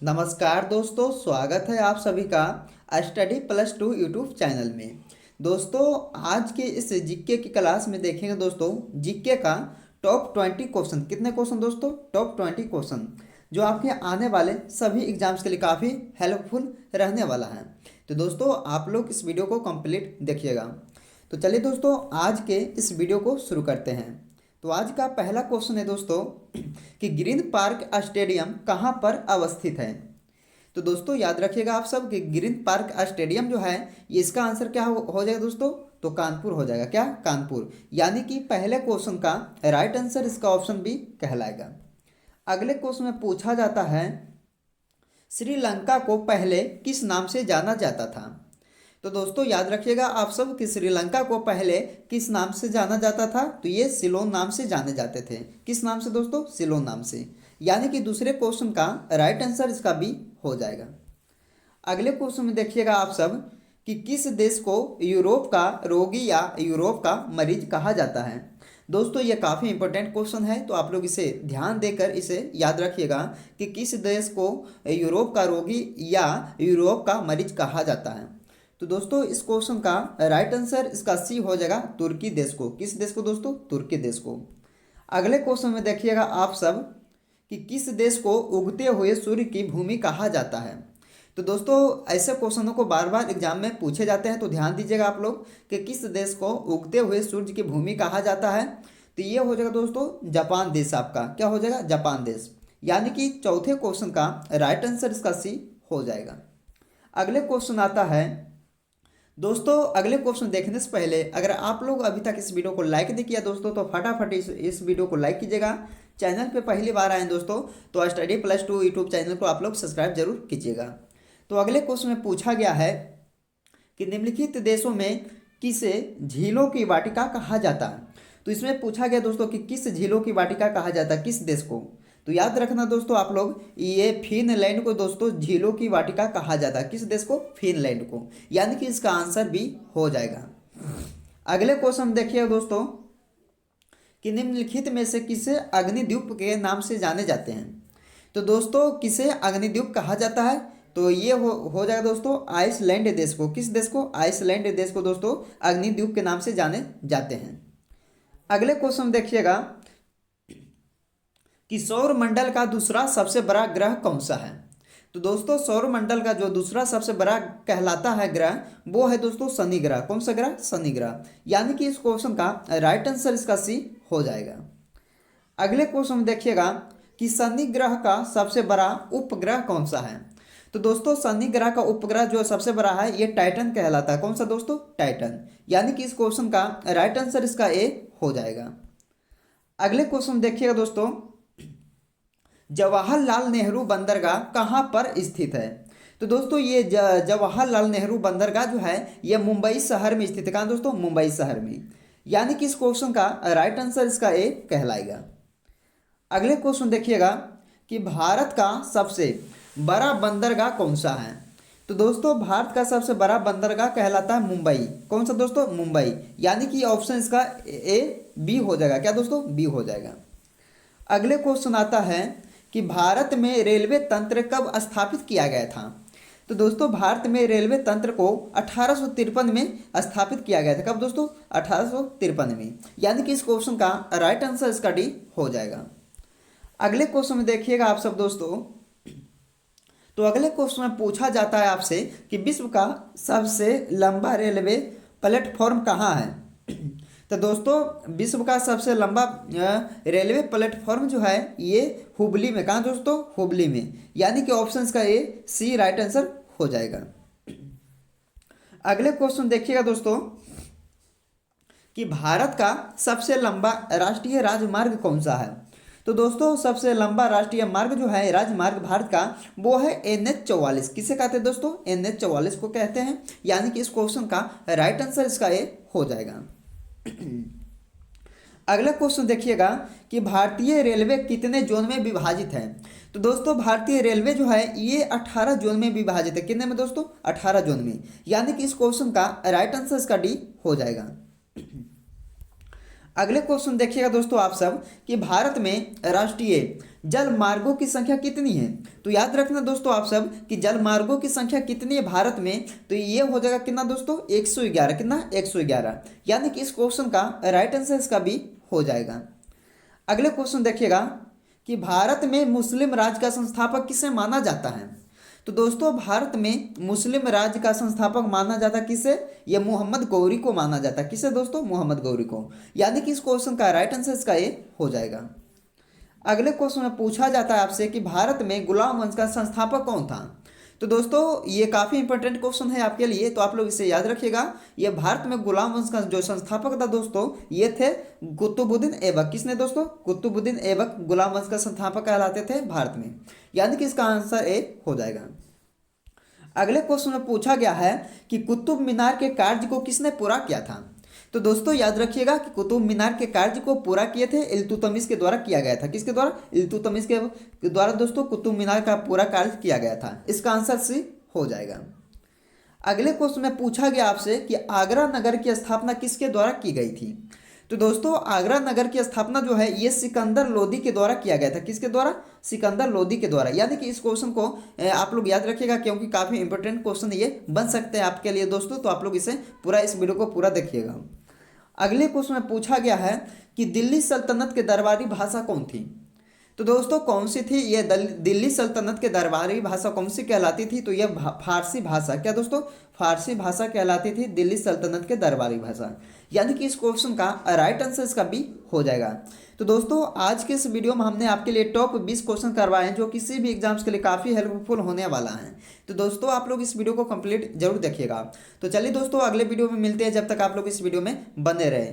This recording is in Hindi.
नमस्कार दोस्तों, स्वागत है आप सभी का study plus two YouTube channel में। दोस्तों, आज के इस जीके की क्लास में देखेंगे दोस्तों जीके का टॉप 20 क्वेश्चन। कितने क्वेश्चन दोस्तों? टॉप 20 क्वेश्चन जो आपके आने वाले सभी एग्जाम्स के लिए काफ़ी हेल्पफुल रहने वाला है। तो दोस्तों, आप लोग इस वीडियो को कंप्लीट देखिएगा। तो चलिए दोस्तों, आज के इस वीडियो को शुरू करते हैं। तो आज का पहला क्वेश्चन है दोस्तों कि ग्रीन पार्क स्टेडियम कहाँ पर अवस्थित है। तो दोस्तों याद रखिएगा आप सब कि ग्रीन पार्क स्टेडियम जो है ये इसका आंसर क्या हो जाएगा दोस्तों? तो कानपुर हो जाएगा। क्या? कानपुर। यानी कि पहले क्वेश्चन का राइट आंसर इसका ऑप्शन बी कहलाएगा। अगले क्वेश्चन में पूछा जाता है श्रीलंका को पहले किस नाम से जाना जाता था। तो दोस्तों याद रखिएगा आप सब कि श्रीलंका को पहले किस नाम से जाना जाता था। तो ये सिलोन नाम से जाने जाते थे। किस नाम से दोस्तों? सिलोन नाम से। यानी कि दूसरे क्वेश्चन का राइट आंसर इसका बी हो जाएगा। अगले क्वेश्चन में देखिएगा आप सब कि किस देश को यूरोप का रोगी या यूरोप का मरीज कहा जाता है। दोस्तों ये काफ़ी इंपॉर्टेंट क्वेश्चन है, तो आप लोग इसे ध्यान देकर इसे याद रखिएगा कि किस देश को यूरोप का रोगी या यूरोप का मरीज कहा जाता है। तो दोस्तों इस क्वेश्चन का राइट आंसर इसका सी हो जाएगा, तुर्की देश को। किस देश को दोस्तों? तुर्की देश को। अगले क्वेश्चन में देखिएगा आप सब कि किस देश को उगते हुए सूर्य की भूमि कहा जाता है। तो दोस्तों ऐसे क्वेश्चनों को बार बार एग्जाम में पूछे जाते हैं, तो ध्यान दीजिएगा आप लोग कि किस देश को उगते हुए सूर्य की भूमि कहा जाता है। तो ये हो जाएगा दोस्तों जापान देश। आपका क्या हो जाएगा? जापान देश। यानी कि चौथे क्वेश्चन का राइट आंसर इसका सी हो जाएगा। अगले क्वेश्चन आता है दोस्तों, अगले क्वेश्चन देखने से पहले अगर आप लोग अभी तक इस वीडियो को लाइक नहीं किया दोस्तों तो फटाफट इस वीडियो को लाइक कीजिएगा। चैनल पे पहली बार आए दोस्तों तो study plus two YouTube channel को आप लोग सब्सक्राइब जरूर कीजिएगा। तो अगले क्वेश्चन में पूछा गया है कि निम्नलिखित देशों में किसे झीलों की वाटिका कहा जाता है। तो इसमें पूछा गया दोस्तों कि किस झीलों की वाटिका कहा जाता है, किस देश को। तो याद रखना दोस्तों आप लोग, ये फिनलैंड को दोस्तों झीलों की वाटिका कहा जाता है। किस देश को? फिनलैंड को। यानी कि इसका आंसर भी हो जाएगा। अगले क्वेश्चन देखिए दोस्तों कि निम्नलिखित में से किसे अग्निद्वीप के नाम से जाने जाते हैं। तो दोस्तों किसे अग्निद्वीप कहा जाता है? तो ये हो जाएगा दोस्तों आइसलैंड देश को। किस देश को? आइसलैंड देश को दोस्तों अग्निद्वीप के नाम से जाने जाते हैं। अगले क्वेश्चन देखिएगा कि सौर मंडल का दूसरा सबसे बड़ा ग्रह कौन सा है। तो दोस्तों सौर मंडल का जो दूसरा सबसे बड़ा कहलाता है ग्रह वो है दोस्तों शनि ग्रह। कौन सा ग्रह? शनि ग्रह। यानी कि इस क्वेश्चन का राइट आंसर इसका सी हो जाएगा। अगले क्वेश्चन में देखिएगा कि शनि ग्रह का सबसे बड़ा उपग्रह कौन सा है। तो दोस्तों शनि ग्रह का उपग्रह जो सबसे बड़ा है ये टाइटन कहलाता है। कौन सा दोस्तों? टाइटन। यानी कि इस क्वेश्चन का राइट आंसर इसका ए हो जाएगा। अगले क्वेश्चन देखिएगा दोस्तों, जवाहरलाल नेहरू बंदरगाह कहाँ पर स्थित है। तो दोस्तों ये जवाहरलाल नेहरू बंदरगाह जो है ये मुंबई शहर में स्थित है। कहाँ दोस्तों? मुंबई शहर में। यानी कि इस क्वेश्चन का राइट आंसर इसका ए कहलाएगा। अगले क्वेश्चन देखिएगा कि भारत का सबसे बड़ा बंदरगाह कौन सा है। तो दोस्तों भारत का सबसे बड़ा बंदरगाह कहलाता है मुंबई। कौन सा दोस्तों? मुंबई। यानी कि ऑप्शन इसका ए बी हो जाएगा। क्या दोस्तों? बी हो जाएगा। अगले क्वेश्चन आता है कि भारत में रेलवे तंत्र कब स्थापित किया गया था। तो दोस्तों भारत में रेलवे तंत्र को 1853 में स्थापित किया गया था। कब दोस्तों? 1853 में। यानी कि इस क्वेश्चन का राइट आंसर इसका डी हो जाएगा। अगले क्वेश्चन में देखिएगा आप सब दोस्तों, तो अगले क्वेश्चन में पूछा जाता है आपसे कि विश्व का सबसे लंबा रेलवे प्लेटफॉर्म कहाँ है। तो दोस्तों विश्व का सबसे लंबा रेलवे प्लेटफॉर्म जो है ये हुबली में। कहाँ दोस्तों? हुबली में। यानी कि ऑप्शन का ए सी राइट आंसर हो जाएगा। अगले क्वेश्चन देखिएगा दोस्तों कि भारत का सबसे लंबा राष्ट्रीय राजमार्ग कौन सा है। तो दोस्तों सबसे लंबा राष्ट्रीय मार्ग जो है राजमार्ग भारत का वो है NH44। किसे कहते हैं दोस्तों? NH44 को कहते हैं। यानी कि इस क्वेश्चन का राइट आंसर इसका ए हो जाएगा। अगला क्वेश्चन देखिएगा कि भारतीय रेलवे कितने जोन में विभाजित है। तो दोस्तों भारतीय रेलवे जो है ये 18 जोन में विभाजित है। कितने में दोस्तों? 18 जोन में। यानी कि इस क्वेश्चन का राइट आंसर इसका डी हो जाएगा। अगले क्वेश्चन देखिएगा दोस्तों आप सब कि भारत में राष्ट्रीय जल मार्गों की संख्या कितनी है? तो याद रखना दोस्तों आप सब कि जल मार्गों की संख्या कितनी है भारत में, तो ये हो जाएगा कितना दोस्तों 111, कितना 111, यानी कि इस क्वेश्चन का राइट आंसर इसका भी हो जाएगा। अगले क्वेश्चन देखिएगा कि भारत में मुस्लिम राज्य का संस्थापक किसे माना जाता है? तो दोस्तों भारत में मुस्लिम राज्य का संस्थापक माना जाता किसे? ये मोहम्मद गौरी को माना जाता। किसे दोस्तों? मोहम्मद गौरी को, यानी कि इस क्वेश्चन का राइट आंसर इसका ये हो जाएगा। अगले क्वेश्चन में पूछा जाता है आपसे कि भारत में गुलाम वंश का संस्थापक कौन था? तो दोस्तों ये काफ़ी इंपॉर्टेंट क्वेश्चन है आपके लिए, तो आप लोग इसे याद रखिएगा। ये भारत में गुलाम वंश का जो संस्थापक था दोस्तों, ये थे कुतुबुद्दीन ऐबक। किसने दोस्तों? कुतुबुद्दीन ऐबक गुलाम वंश का संस्थापक कहलाते थे भारत में, यानी कि इसका आंसर ए हो जाएगा। अगले क्वेश्चन में पूछा गया है कि कुतुब मीनार के कार्य को किसने पूरा किया था? तो दोस्तों याद रखिएगा कि कुतुब मीनार के कार्य को पूरा किए थे इल्तुतमिश के द्वारा किया गया था। किसके द्वारा? इल्तुतमिश के द्वारा दोस्तों कुतुब मीनार का पूरा कार्य किया गया था। इसका आंसर सी हो जाएगा। अगले क्वेश्चन में पूछा गया आपसे कि आगरा नगर की स्थापना किसके द्वारा की गई थी? तो दोस्तों आगरा नगर की स्थापना जो है ये सिकंदर लोदी के द्वारा किया गया था। किसके द्वारा? सिकंदर लोदी के द्वारा, यानी कि इस क्वेश्चन को आप लोग याद रखिएगा क्योंकि काफ़ी इंपॉर्टेंट क्वेश्चन ये बन सकते हैं आपके लिए दोस्तों, तो आप लोग इसे पूरा इस वीडियो को पूरा देखिएगा। अगले क्वेश्चन में पूछा गया है कि दिल्ली सल्तनत के दरबारी भाषा कौन थी? तो दोस्तों कौन सी थी ये दिल्ली सल्तनत के दरबारी भाषा कौन सी कहलाती थी? तो यह फारसी भाषा। क्या दोस्तों? फारसी भाषा कहलाती थी दिल्ली सल्तनत के दरबारी भाषा, यानी कि इस क्वेश्चन का राइट आंसर इसका भी हो जाएगा। तो दोस्तों आज के इस वीडियो में हमने आपके लिए टॉप 20 क्वेश्चन करवाए हैं जो किसी भी एग्जाम्स के लिए काफ़ी हेल्पफुल होने वाला है। तो दोस्तों आप लोग इस वीडियो को कंप्लीट जरूर देखिएगा। तो चलिए दोस्तों अगले वीडियो में मिलते हैं, जब तक आप लोग इस वीडियो में बने रहे।